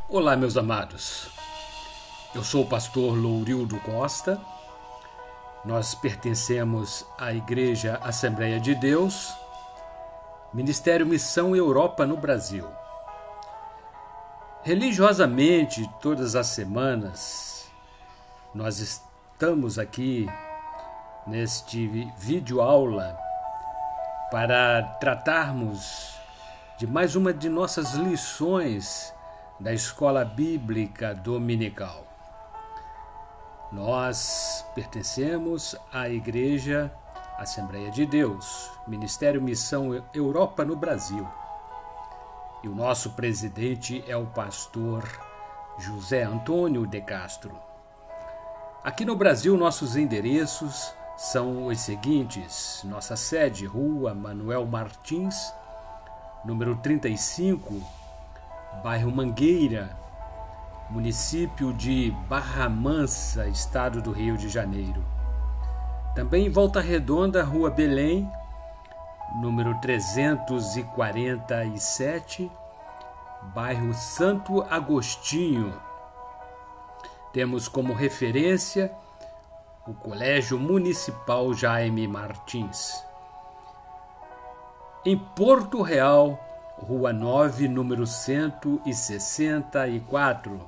Olá, meus amados. Eu sou o pastor Lourildo Costa. Nós pertencemos à Igreja Assembleia de Deus, Ministério Missão Europa no Brasil. Religiosamente, todas as semanas, nós estamos aqui neste vídeo aula para tratarmos de mais uma de nossas lições da Escola Bíblica Dominical. Nós pertencemos à Igreja Assembleia de Deus, Ministério Missão Europa no Brasil. E o nosso presidente é o pastor José Antônio de Castro. Aqui no Brasil, nossos endereços são os seguintes: nossa sede, Rua Manuel Martins, número 35, bairro Mangueira, município de Barra Mansa, estado do Rio de Janeiro. Também em Volta Redonda, Rua Belém, número 347, bairro Santo Agostinho. Temos como referência o Colégio Municipal Jaime Martins. Em Porto Real, Rua 9, número 164,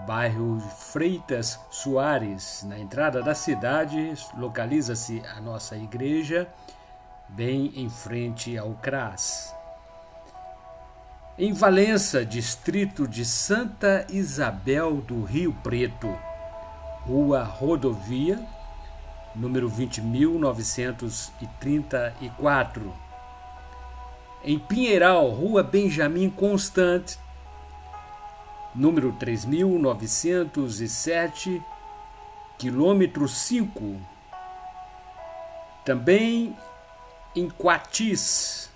bairro Freitas Soares. Na entrada da cidade, localiza-se a nossa igreja, bem em frente ao CRAS. Em Valença, distrito de Santa Isabel do Rio Preto, Rua Rodovia, número 20.934. Em Pinheiral, Rua Benjamin Constant, número 3.907, quilômetro 5. Também em Quatis,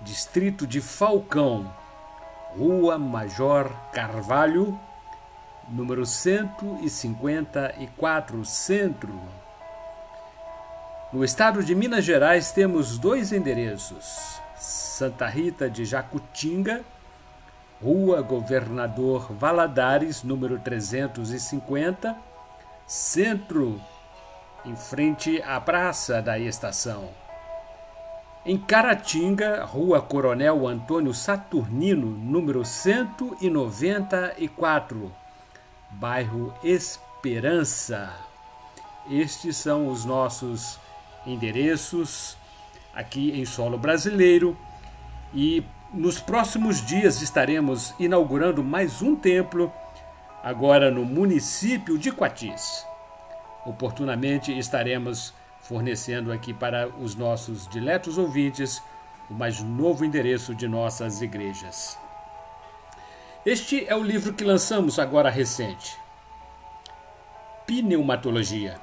distrito de Falcão, Rua Major Carvalho, número 154, Centro. No estado de Minas Gerais, temos dois endereços: Santa Rita de Jacutinga, Rua Governador Valadares, número 350, Centro, em frente à Praça da Estação. Em Caratinga, Rua Coronel Antônio Saturnino, número 194, bairro Esperança. Estes são os nossos endereços aqui em solo brasileiro, e nos próximos dias estaremos inaugurando mais um templo, agora no município de Quatis. Oportunamente estaremos fornecendo aqui para os nossos diletos ouvintes o mais novo endereço de nossas igrejas. Este é o livro que lançamos agora recente, Pneumatologia.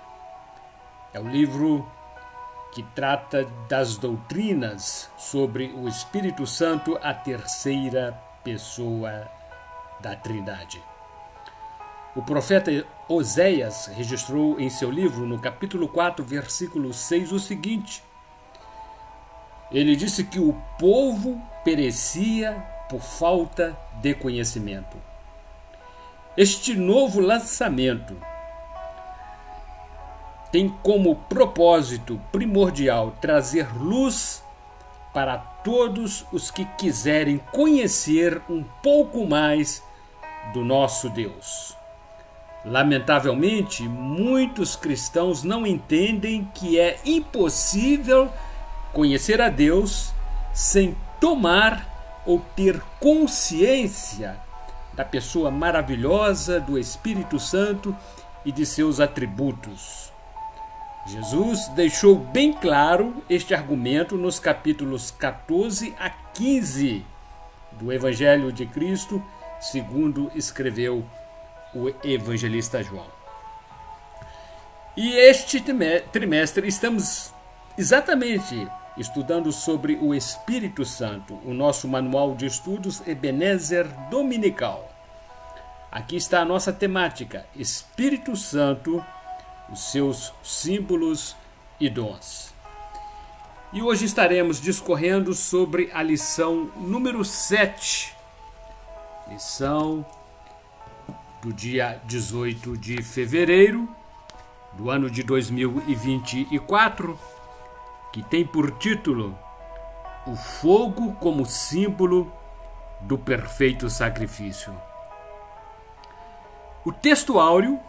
É o livro que trata das doutrinas sobre o Espírito Santo, a terceira pessoa da Trindade. O profeta Oséias registrou em seu livro, no capítulo 4, versículo 6, o seguinte: ele disse que o povo perecia por falta de conhecimento. Este novo lançamento tem como propósito primordial trazer luz para todos os que quiserem conhecer um pouco mais do nosso Deus. Lamentavelmente, muitos cristãos não entendem que é impossível conhecer a Deus sem tomar ou ter consciência da pessoa maravilhosa do Espírito Santo e de seus atributos. Jesus deixou bem claro este argumento nos capítulos 14 a 15 do Evangelho de Cristo, segundo escreveu o evangelista João. E este trimestre estamos exatamente estudando sobre o Espírito Santo, o nosso manual de estudos Ebenezer Dominical. Aqui está a nossa temática: Espírito Santo, os seus símbolos e dons. E hoje estaremos discorrendo sobre a lição número 7. Lição do dia 18 de fevereiro do ano de 2024, que tem por título O Fogo como Símbolo do Perfeito Sacrifício. O texto áureo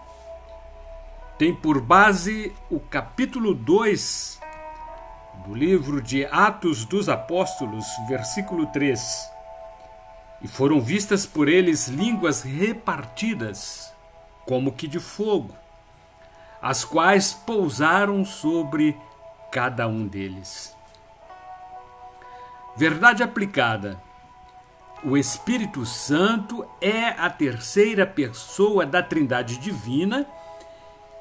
tem por base o capítulo 2 do livro de Atos dos Apóstolos, versículo 3. E foram vistas por eles línguas repartidas, como que de fogo, as quais pousaram sobre cada um deles. Verdade aplicada: o Espírito Santo é a terceira pessoa da Trindade Divina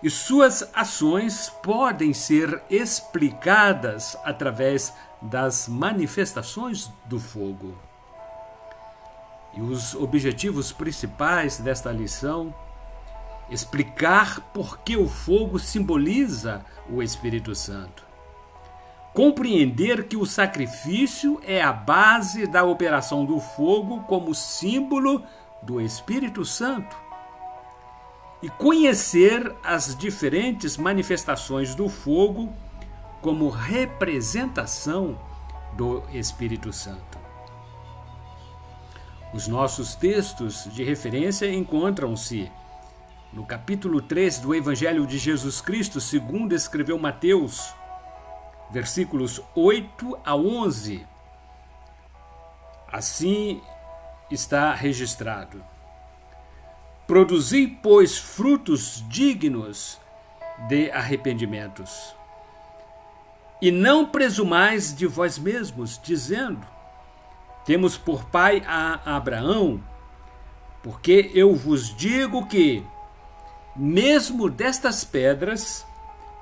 e suas ações podem ser explicadas através das manifestações do fogo. E os objetivos principais desta lição: explicar por que o fogo simboliza o Espírito Santo, compreender que o sacrifício é a base da operação do fogo como símbolo do Espírito Santo, e conhecer as diferentes manifestações do fogo como representação do Espírito Santo. Os nossos textos de referência encontram-se no capítulo 3 do Evangelho de Jesus Cristo, segundo escreveu Mateus, versículos 8 a 11. Assim está registrado: Produzi, pois, frutos dignos de arrependimentos, e não presumais de vós mesmos, dizendo: temos por pai a Abraão, porque eu vos digo que, mesmo destas pedras,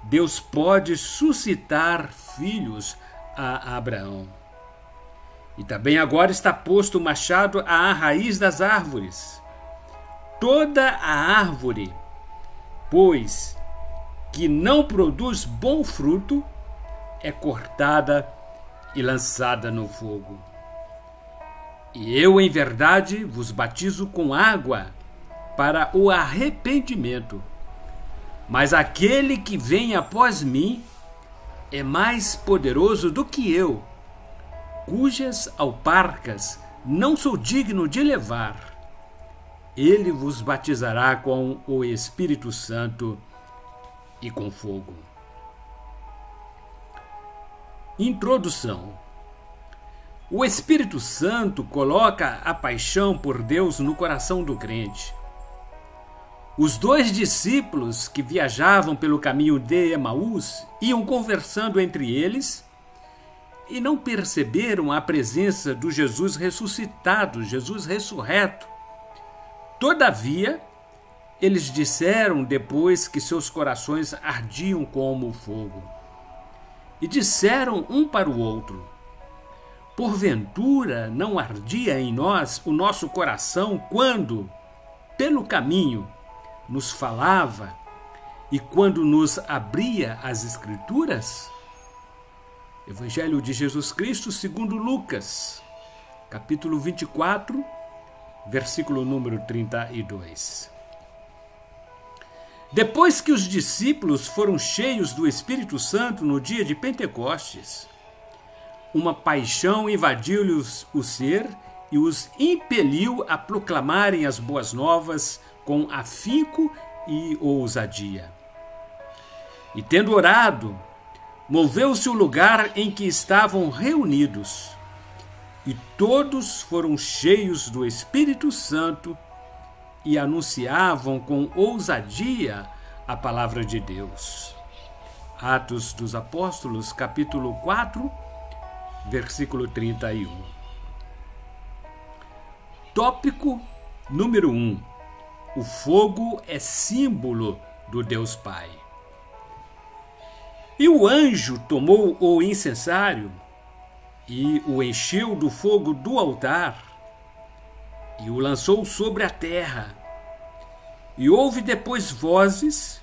Deus pode suscitar filhos a Abraão. E também agora está posto o machado à raiz das árvores. Toda a árvore, pois, que não produz bom fruto, é cortada e lançada no fogo. E eu, em verdade, vos batizo com água para o arrependimento. Mas aquele que vem após mim é mais poderoso do que eu, cujas alparcas não sou digno de levar. Ele vos batizará com o Espírito Santo e com fogo. Introdução. O Espírito Santo coloca a paixão por Deus no coração do crente. Os dois discípulos que viajavam pelo caminho de Emaús iam conversando entre eles e não perceberam a presença do Jesus ressuscitado, Jesus ressurreto. Todavia, eles disseram depois que seus corações ardiam como fogo. E disseram um para o outro: porventura não ardia em nós o nosso coração quando, pelo caminho, nos falava e quando nos abria as Escrituras? Evangelho de Jesus Cristo segundo Lucas, capítulo 24, versículo número 32. Depois que os discípulos foram cheios do Espírito Santo no dia de Pentecostes, uma paixão invadiu-lhes o ser e os impeliu a proclamarem as boas novas com afinco e ousadia. E tendo orado, moveu-se o lugar em que estavam reunidos, e todos foram cheios do Espírito Santo e anunciavam com ousadia a palavra de Deus. Atos dos Apóstolos, capítulo 4, versículo 31. Tópico número 1. O fogo é símbolo do Deus Pai. E o anjo tomou o incensário e o encheu do fogo do altar e o lançou sobre a terra. E houve depois vozes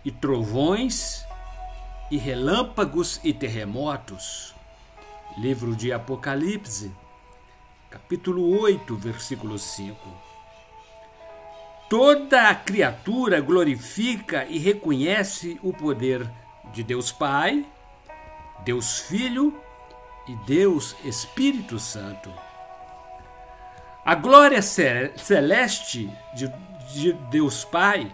e trovões e relâmpagos e terremotos. Livro de Apocalipse, capítulo 8, versículo 5. Toda a criatura glorifica e reconhece o poder de Deus Pai, Deus Filho e Deus Espírito Santo. A glória celeste de Deus Pai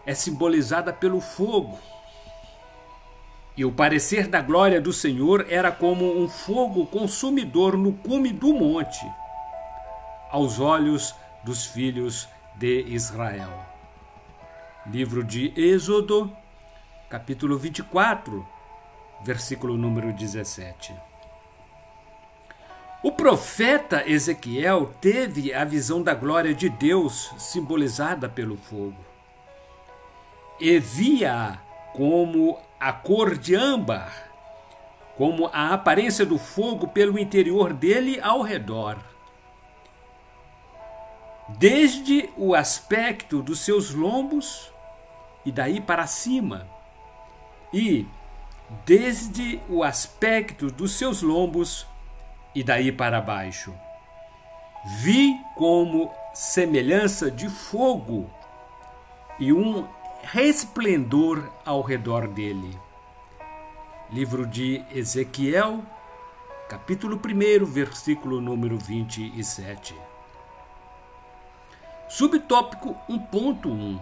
é simbolizada pelo fogo. E o parecer da glória do Senhor era como um fogo consumidor no cume do monte, aos olhos dos filhos de Israel. Livro de Êxodo, capítulo 24, versículo número 17. O profeta Ezequiel teve a visão da glória de Deus simbolizada pelo fogo. E via como a cor de âmbar, como a aparência do fogo pelo interior dele ao redor. Desde o aspecto dos seus lombos e daí para cima, e desde o aspecto dos seus lombos e daí para baixo. Vi como semelhança de fogo e um resplendor ao redor dele. Livro de Ezequiel, capítulo 1, versículo número 27. Subtópico 1.1.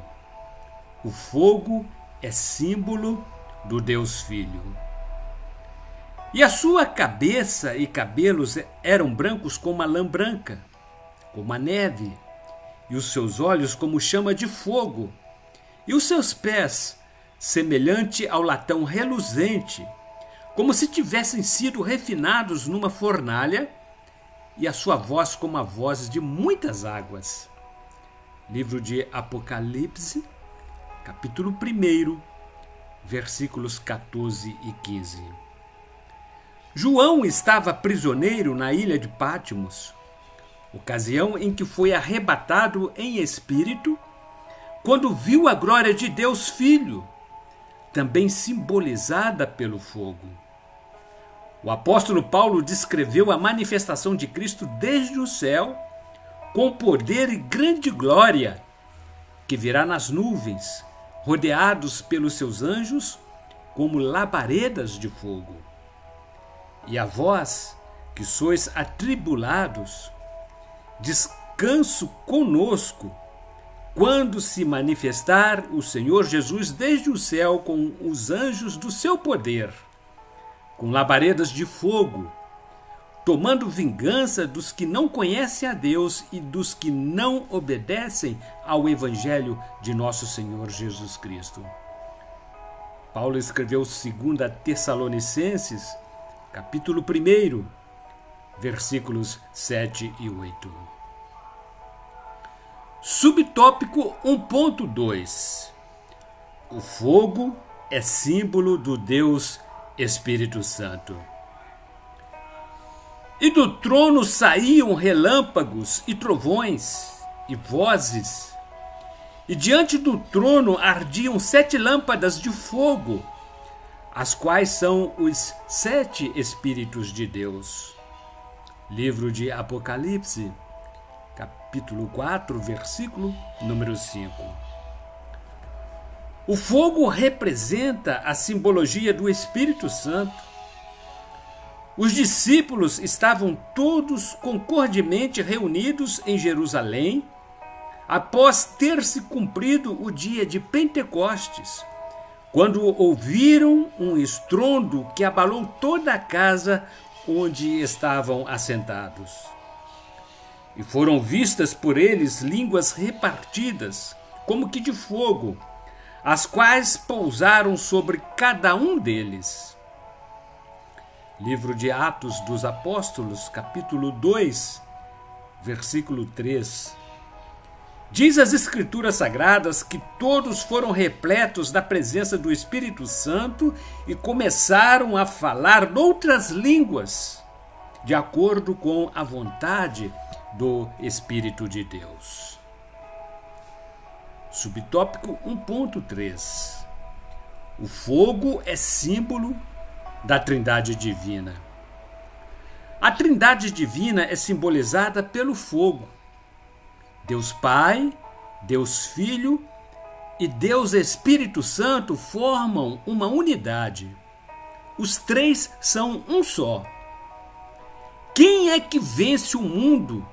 O fogo é símbolo do Deus Filho. E a sua cabeça e cabelos eram brancos como a lã branca, como a neve, e os seus olhos como chama de fogo, e os seus pés semelhante ao latão reluzente, como se tivessem sido refinados numa fornalha, e a sua voz como a voz de muitas águas. Livro de Apocalipse, capítulo 1, versículos 14 e 15. João estava prisioneiro na ilha de Patmos, ocasião em que foi arrebatado em espírito, quando viu a glória de Deus Filho, também simbolizada pelo fogo. O apóstolo Paulo descreveu a manifestação de Cristo desde o céu, com poder e grande glória, que virá nas nuvens, rodeados pelos seus anjos, como labaredas de fogo. E a vós, que sois atribulados, descanso conosco, quando se manifestar o Senhor Jesus desde o céu com os anjos do seu poder, com labaredas de fogo, tomando vingança dos que não conhecem a Deus e dos que não obedecem ao Evangelho de nosso Senhor Jesus Cristo. Paulo escreveu 2 Tessalonicenses, capítulo 1, versículos 7 e 8. Subtópico 1.2. O fogo é símbolo do Deus Espírito Santo. E do trono saíam relâmpagos e trovões e vozes, e diante do trono ardiam 7 lâmpadas de fogo, as quais são os 7 Espíritos de Deus. Livro de Apocalipse, capítulo 4, versículo número 5. O fogo representa a simbologia do Espírito Santo. Os discípulos estavam todos concordemente reunidos em Jerusalém, após ter se cumprido o dia de Pentecostes, quando ouviram um estrondo que abalou toda a casa onde estavam assentados. E foram vistas por eles línguas repartidas, como que de fogo, as quais pousaram sobre cada um deles. Livro de Atos dos Apóstolos, capítulo 2, versículo 3. Diz as Escrituras Sagradas que todos foram repletos da presença do Espírito Santo e começaram a falar noutras línguas, de acordo com a vontade do Espírito de Deus. Subtópico 1.3. O fogo é símbolo da Trindade Divina. A Trindade Divina é simbolizada pelo fogo. Deus Pai, Deus Filho e Deus Espírito Santo formam uma unidade. Os três são um só. Quem é que vence o mundo,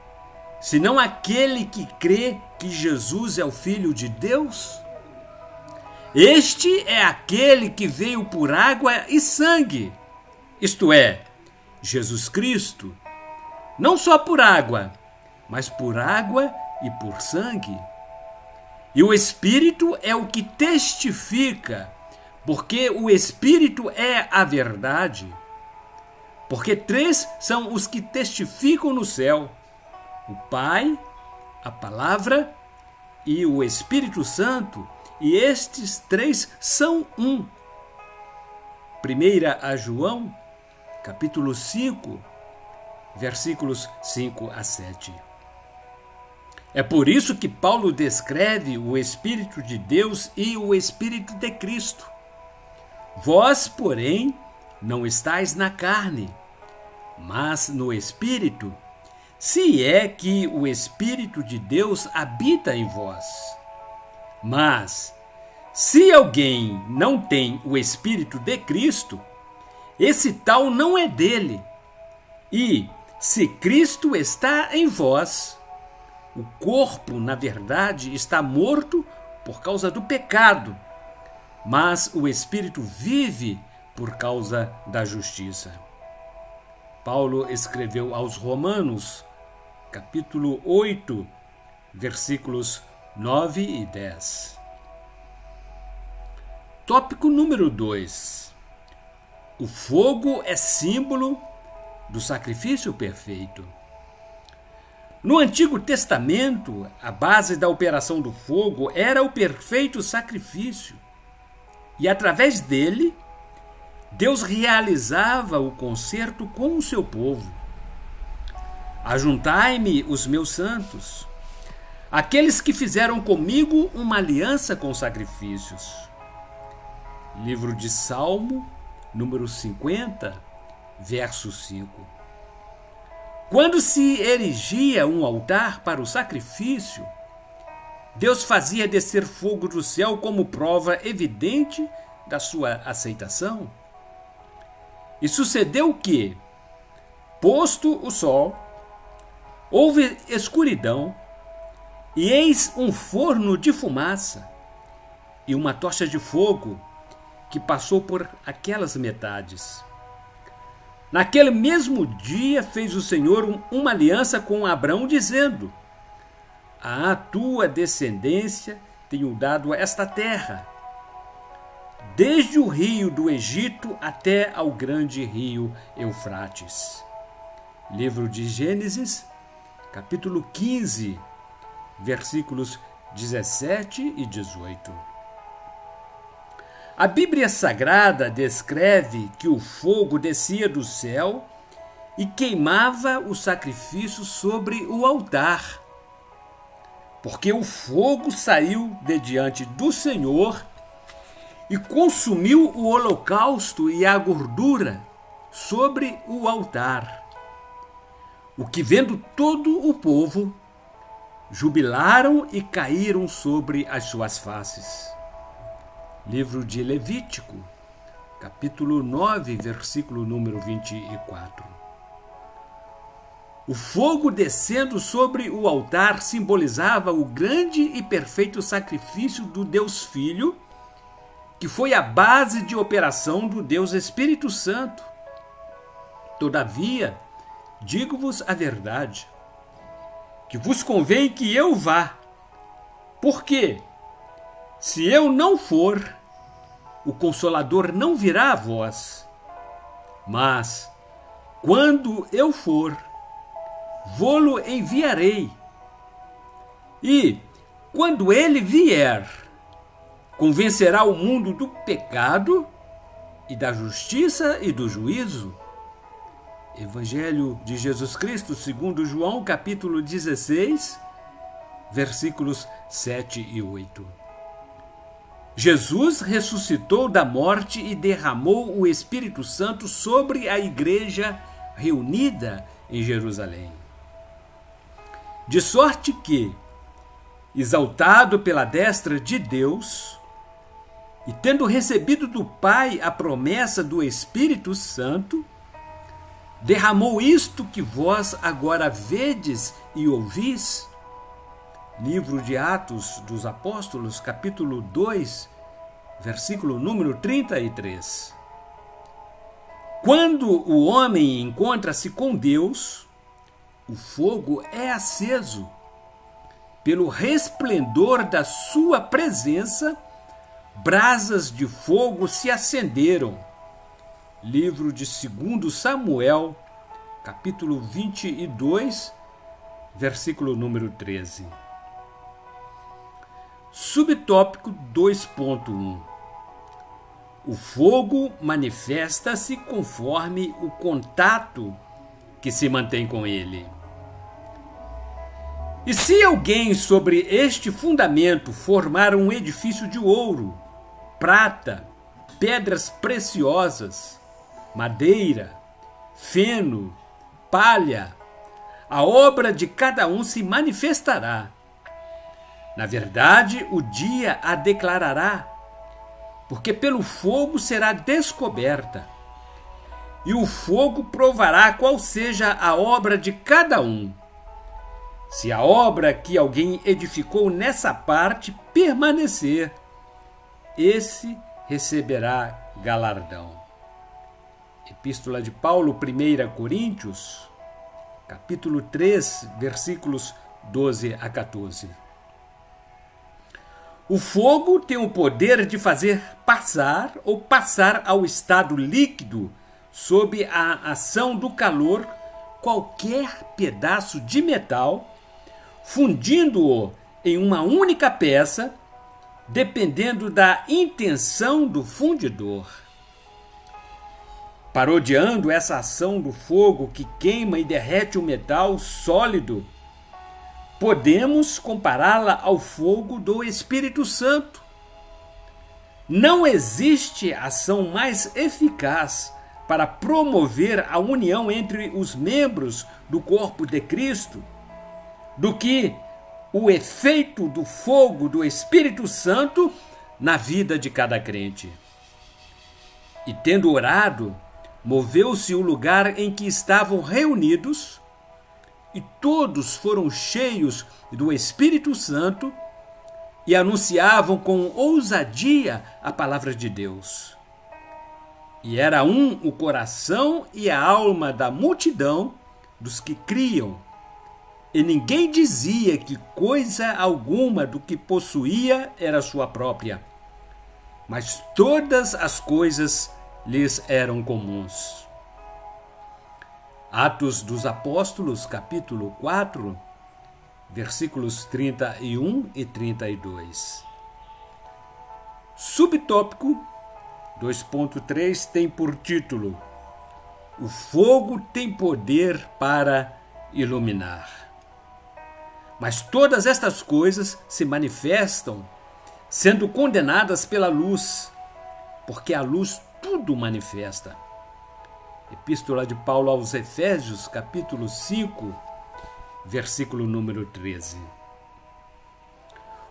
senão aquele que crê que Jesus é o Filho de Deus? Este é aquele que veio por água e sangue, isto é, Jesus Cristo, não só por água, mas por água e por sangue. E o Espírito é o que testifica, porque o Espírito é a verdade. Porque três são os que testificam no céu: o Pai, a Palavra e o Espírito Santo, e estes três são um. 1 a João, capítulo 5, versículos 5 a 7. É por isso que Paulo descreve o Espírito de Deus e o Espírito de Cristo. Vós, porém, não estáis na carne, mas no Espírito, se é que o Espírito de Deus habita em vós. Mas, se alguém não tem o Espírito de Cristo, esse tal não é dele. E, se Cristo está em vós, o corpo, na verdade, está morto por causa do pecado, mas o Espírito vive por causa da justiça. Paulo escreveu aos Romanos, capítulo 8, versículos 9 e 10. Tópico número 2. O fogo é símbolo do sacrifício perfeito. No Antigo Testamento, a base da operação do fogo era o perfeito sacrifício. E através dele, Deus realizava o concerto com o seu povo. Ajuntai-me os meus santos, aqueles que fizeram comigo uma aliança com sacrifícios. Livro de Salmo, número 50, verso 5. Quando se erigia um altar para o sacrifício, Deus fazia descer fogo do céu como prova evidente da sua aceitação. E sucedeu que, posto o sol, houve escuridão, e eis um forno de fumaça e uma tocha de fogo que passou por aquelas metades. Naquele mesmo dia fez o Senhor uma aliança com Abrão, dizendo: à tua descendência tenho dado esta terra, desde o rio do Egito até ao grande rio Eufrates. Livro de Gênesis, capítulo 15, versículos 17 e 18. A Bíblia Sagrada descreve que o fogo descia do céu e queimava o sacrifício sobre o altar, porque o fogo saiu de diante do Senhor e consumiu o holocausto e a gordura sobre o altar. O que, vendo todo o povo, jubilaram e caíram sobre as suas faces. Livro de Levítico, capítulo 9, versículo número 24. O fogo descendo sobre o altar simbolizava o grande e perfeito sacrifício do Deus Filho, que foi a base de operação do Deus Espírito Santo. Todavia, digo-vos a verdade, que vos convém que eu vá, porque, se eu não for, o Consolador não virá a vós. Mas, quando eu for, vô-lo enviarei. E, quando ele vier, convencerá o mundo do pecado e da justiça e do juízo. Evangelho de Jesus Cristo, segundo João, capítulo 16, versículos 7 e 8. Jesus ressuscitou da morte e derramou o Espírito Santo sobre a igreja reunida em Jerusalém. De sorte que, exaltado pela destra de Deus, e tendo recebido do Pai a promessa do Espírito Santo, derramou isto que vós agora vedes e ouvis. Livro de Atos dos Apóstolos, capítulo 2, versículo número 33. Quando o homem encontra-se com Deus, o fogo é aceso. Pelo resplendor da sua presença, brasas de fogo se acenderam. Livro de 2 Samuel, capítulo 22, versículo número 13. Subtópico 2.1. O fogo manifesta-se conforme o contato que se mantém com ele. E se alguém sobre este fundamento formar um edifício de ouro, prata, pedras preciosas, madeira, feno, palha, a obra de cada um se manifestará. Na verdade, o dia a declarará, porque pelo fogo será descoberta, e o fogo provará qual seja a obra de cada um. Se a obra que alguém edificou nessa parte permanecer, esse receberá galardão. Epístola de Paulo, 1 Coríntios, capítulo 3, versículos 12 a 14. O fogo tem o poder de fazer passar ou passar ao estado líquido, sob a ação do calor, qualquer pedaço de metal, fundindo-o em uma única peça, dependendo da intenção do fundidor. Parodiando essa ação do fogo que queima e derrete o metal sólido, podemos compará-la ao fogo do Espírito Santo. Não existe ação mais eficaz para promover a união entre os membros do corpo de Cristo do que o efeito do fogo do Espírito Santo na vida de cada crente. E tendo orado, moveu-se o lugar em que estavam reunidos, e todos foram cheios do Espírito Santo e anunciavam com ousadia a palavra de Deus. E era um o coração e a alma da multidão dos que criam, e ninguém dizia que coisa alguma do que possuía era sua própria, mas todas as coisas lhes eram comuns. Atos dos Apóstolos, capítulo 4, versículos 31 e 32. Subtópico 2.3 tem por título: O fogo tem poder para iluminar. Mas todas estas coisas se manifestam sendo condenadas pela luz, porque a luz tudo manifesta. Epístola de Paulo aos Efésios, capítulo 5, versículo número 13.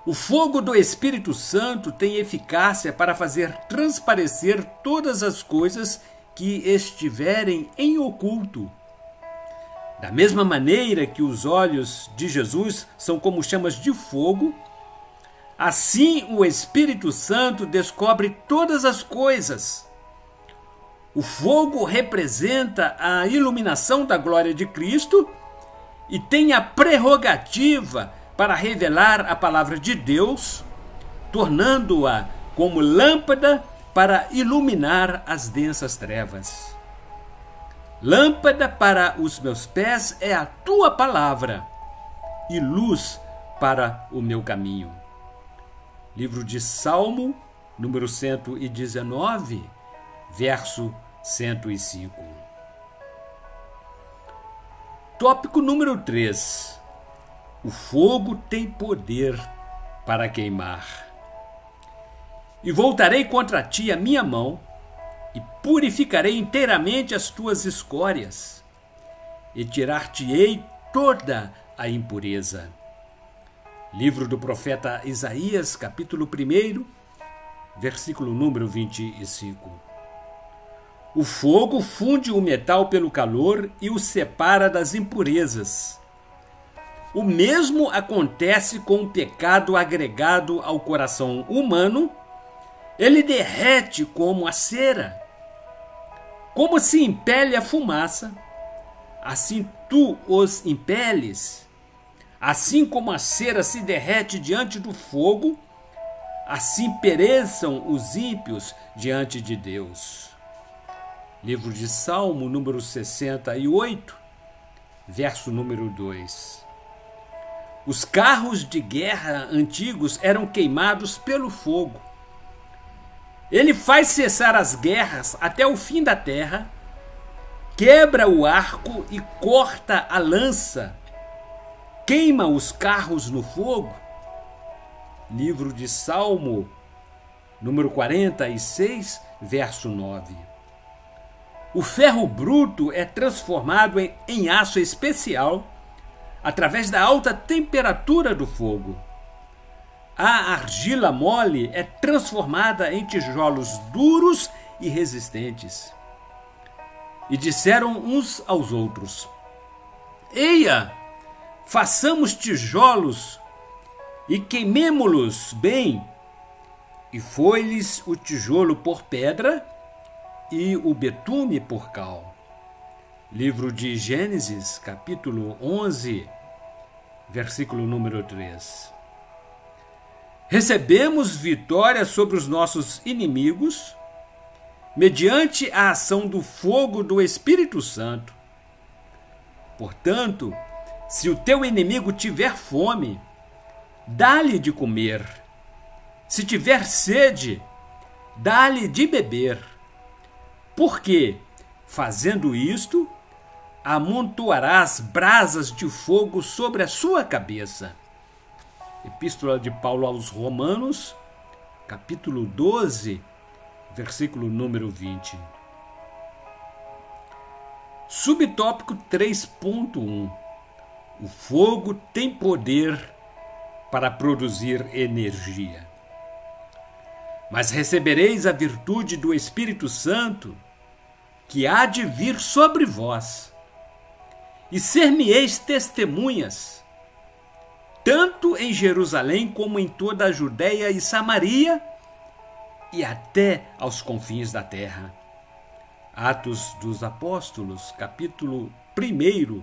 O fogo do Espírito Santo tem eficácia para fazer transparecer todas as coisas que estiverem em oculto. Da mesma maneira que os olhos de Jesus são como chamas de fogo, assim o Espírito Santo descobre todas as coisas. O fogo representa a iluminação da glória de Cristo e tem a prerrogativa para revelar a palavra de Deus, tornando-a como lâmpada para iluminar as densas trevas. Lâmpada para os meus pés é a tua palavra e luz para o meu caminho. Livro de Salmo, número 119, verso 105. Tópico número 3. O fogo tem poder para queimar. E voltarei contra ti a minha mão, e purificarei inteiramente as tuas escórias, e tirar-te-ei toda a impureza. Livro do profeta Isaías, capítulo 1, versículo número 25. O fogo funde o metal pelo calor e o separa das impurezas. O mesmo acontece com o pecado agregado ao coração humano. Ele derrete como a cera. Como se impele a fumaça, assim tu os impeles. Assim como a cera se derrete diante do fogo, assim pereçam os ímpios diante de Deus. Livro de Salmo, número 68, verso número 2. Os carros de guerra antigos eram queimados pelo fogo. Ele faz cessar as guerras até o fim da terra, quebra o arco e corta a lança, queima os carros no fogo. Livro de Salmo, número 46, verso 9. O ferro bruto é transformado em aço especial através da alta temperatura do fogo. A argila mole é transformada em tijolos duros e resistentes. E disseram uns aos outros: Eia, façamos tijolos e queimemo-los bem. E foi-lhes o tijolo por pedra e o betume por cal. Livro de Gênesis, capítulo 11, versículo número 3. Recebemos vitória sobre os nossos inimigos mediante a ação do fogo do Espírito Santo. Portanto, se o teu inimigo tiver fome, dá-lhe de comer. Se tiver sede, dá-lhe de beber. Porque, fazendo isto, amontoarás brasas de fogo sobre a sua cabeça. Epístola de Paulo aos Romanos, capítulo 12, versículo número 20. Subtópico 3.1. O fogo tem poder para produzir energia. Mas recebereis a virtude do Espírito Santo, que há de vir sobre vós, e ser-me-eis testemunhas, tanto em Jerusalém como em toda a Judéia e Samaria, e até aos confins da terra. Atos dos Apóstolos, capítulo 1,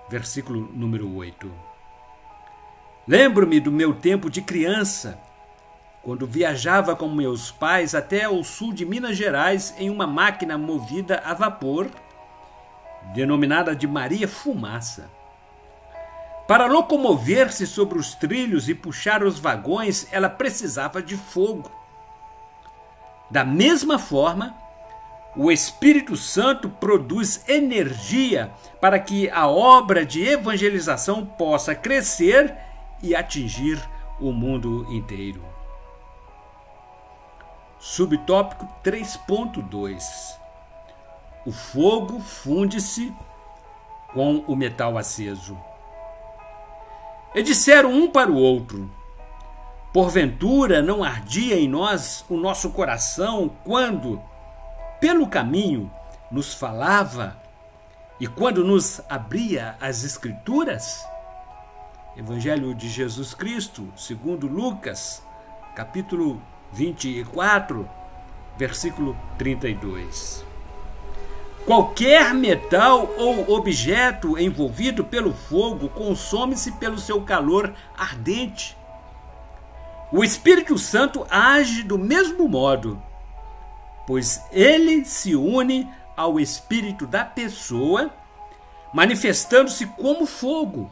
versículo número 8. Lembro-me do meu tempo de criança, quando viajava com meus pais até o sul de Minas Gerais em uma máquina movida a vapor, denominada de Maria Fumaça. Para locomover-se sobre os trilhos e puxar os vagões, ela precisava de fogo. Da mesma forma, o Espírito Santo produz energia para que a obra de evangelização possa crescer e atingir o mundo inteiro. Subtópico 3.2. O fogo funde-se com o metal aceso. E disseram um para o outro: porventura não ardia em nós o nosso coração quando, pelo caminho, nos falava e quando nos abria as Escrituras? Evangelho de Jesus Cristo, segundo Lucas, capítulo 24, versículo 32. Qualquer metal ou objeto envolvido pelo fogo consome-se pelo seu calor ardente. O Espírito Santo age do mesmo modo, pois ele se une ao espírito da pessoa, manifestando-se como fogo.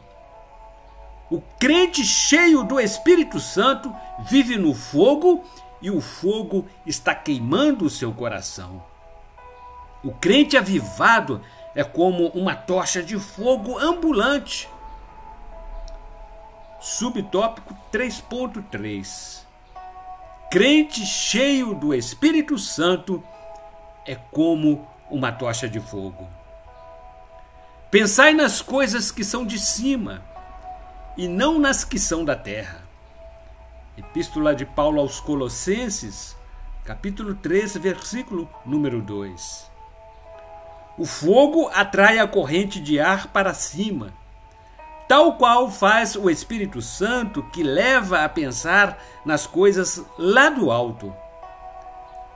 O crente cheio do Espírito Santo vive no fogo e o fogo está queimando o seu coração. O crente avivado é como uma tocha de fogo ambulante. Subtópico 3.3. Crente cheio do Espírito Santo é como uma tocha de fogo. Pensai nas coisas que são de cima e não nas que são da terra. Epístola de Paulo aos Colossenses, capítulo 3, versículo número 2. O fogo atrai a corrente de ar para cima, tal qual faz o Espírito Santo, que leva a pensar nas coisas lá do alto.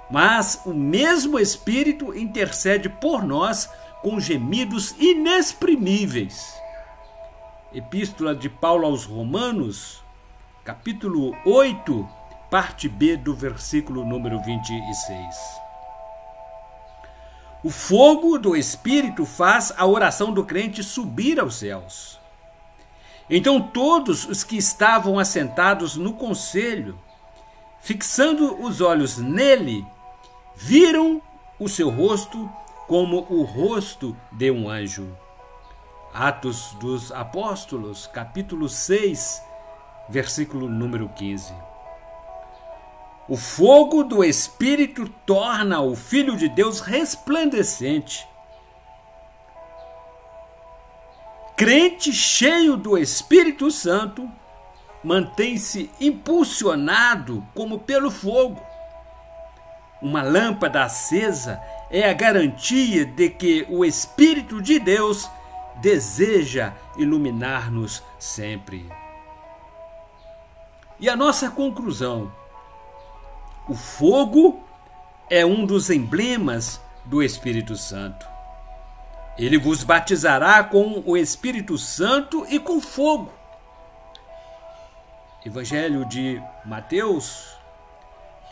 Mas o mesmo Espírito intercede por nós com gemidos inexprimíveis. Epístola de Paulo aos Romanos, capítulo 8, parte B do versículo número 26. O fogo do Espírito faz a oração do crente subir aos céus. Então todos os que estavam assentados no conselho, fixando os olhos nele, viram o seu rosto como o rosto de um anjo. Atos dos Apóstolos, capítulo 6, versículo número 15. O fogo do Espírito torna o Filho de Deus resplandecente. Crente cheio do Espírito Santo mantém-se impulsionado como pelo fogo. Uma lâmpada acesa é a garantia de que o Espírito de Deus deseja iluminar-nos sempre. E a nossa conclusão: o fogo é um dos emblemas do Espírito Santo. Ele vos batizará com o Espírito Santo e com fogo. Evangelho de Mateus,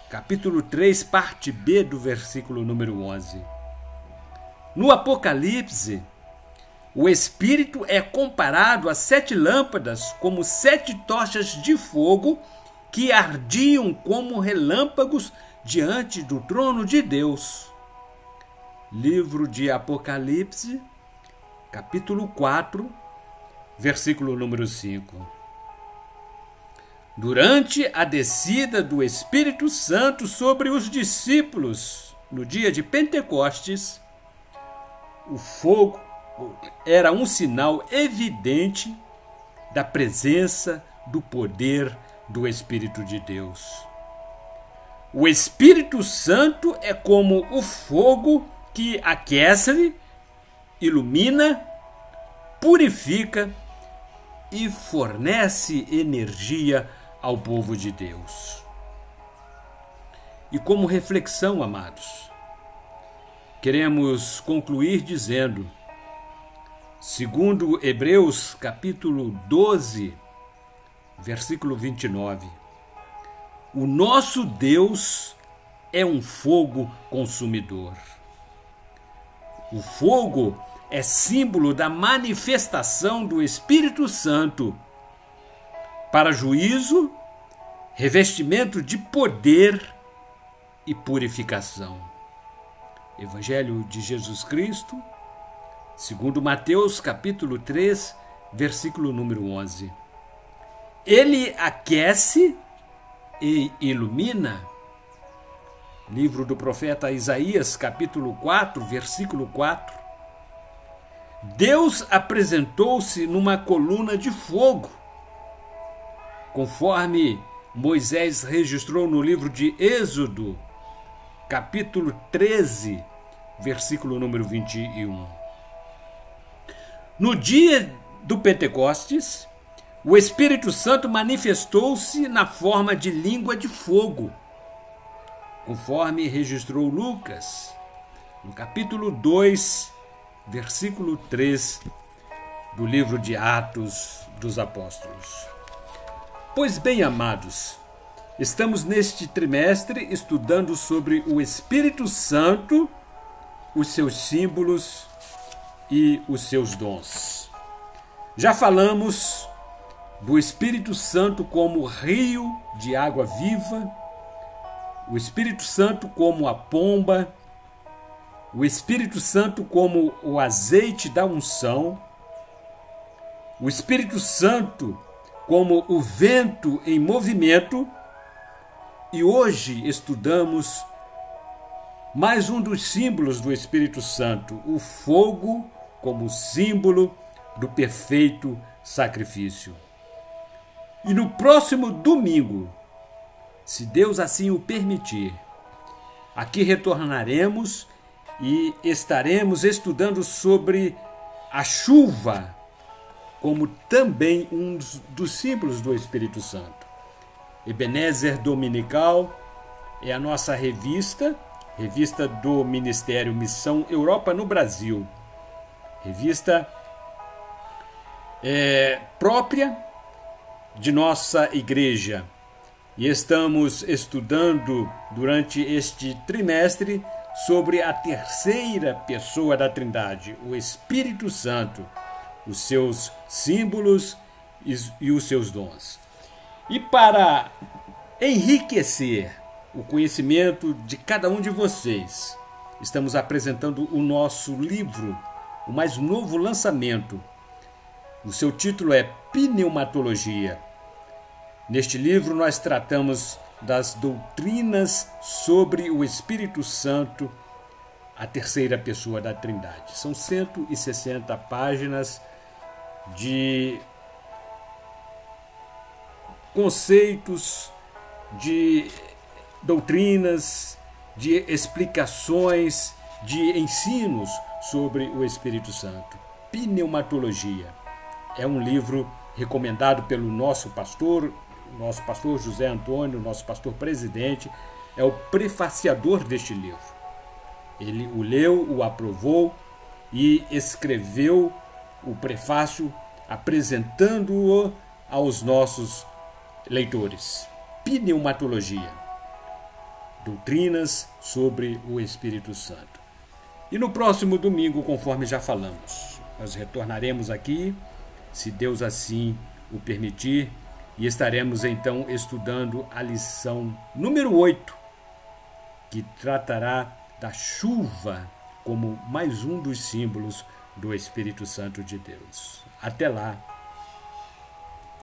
capítulo 3, parte B do versículo número 11. No Apocalipse, o Espírito é comparado a 7 lâmpadas como 7 tochas de fogo que ardiam como relâmpagos diante do trono de Deus. Livro de Apocalipse, capítulo 4, versículo número 5. Durante a descida do Espírito Santo sobre os discípulos no dia de Pentecostes, o fogo era um sinal evidente da presença do poder do Espírito de Deus. O Espírito Santo é como o fogo que aquece, ilumina, purifica e fornece energia ao povo de Deus. E como reflexão, amados, queremos concluir dizendo, segundo Hebreus capítulo 12, versículo 29, o nosso Deus é um fogo consumidor. O fogo é símbolo da manifestação do Espírito Santo para juízo, revestimento de poder e purificação. Evangelho de Jesus Cristo, segundo Mateus capítulo 3, versículo número 11. Ele aquece e ilumina. Livro do profeta Isaías, capítulo 4, versículo 4. Deus apresentou-se numa coluna de fogo, conforme Moisés registrou no livro de Êxodo, capítulo 13, versículo número 21. No dia do Pentecostes, o Espírito Santo manifestou-se na forma de língua de fogo, conforme registrou Lucas, no capítulo 2, versículo 3 do livro de Atos dos Apóstolos. Pois bem, amados, estamos neste trimestre estudando sobre o Espírito Santo, os seus símbolos e os seus dons. Já falamos do Espírito Santo como rio de água viva, o Espírito Santo como a pomba, o Espírito Santo como o azeite da unção, o Espírito Santo como o vento em movimento, e hoje estudamos mais um dos símbolos do Espírito Santo, o fogo como símbolo do perfeito sacrifício. E no próximo domingo, se Deus assim o permitir, aqui retornaremos e estaremos estudando sobre a chuva, como também um dos símbolos do Espírito Santo. Ebenezer Dominical é a nossa revista do Ministério Missão Europa no Brasil. Revista própria de nossa igreja. E estamos estudando durante este trimestre sobre a terceira pessoa da Trindade, o Espírito Santo, os seus símbolos e os seus dons. E para enriquecer o conhecimento de cada um de vocês, estamos apresentando o nosso livro, o mais novo lançamento. O seu título é Pneumatologia. Neste livro nós tratamos das doutrinas sobre o Espírito Santo, a terceira pessoa da Trindade. São 160 páginas de conceitos, de doutrinas, de explicações, de ensinos sobre o Espírito Santo. Pneumatologia. É um livro recomendado pelo nosso pastor José Antônio, nosso pastor presidente, é o prefaciador deste livro. Ele o leu, o aprovou e escreveu o prefácio apresentando-o aos nossos leitores. Pneumatologia. Doutrinas sobre o Espírito Santo. E no próximo domingo, conforme já falamos, nós retornaremos aqui, se Deus assim o permitir, e estaremos então estudando a lição número 8, que tratará da chuva como mais um dos símbolos do Espírito Santo de Deus. Até lá!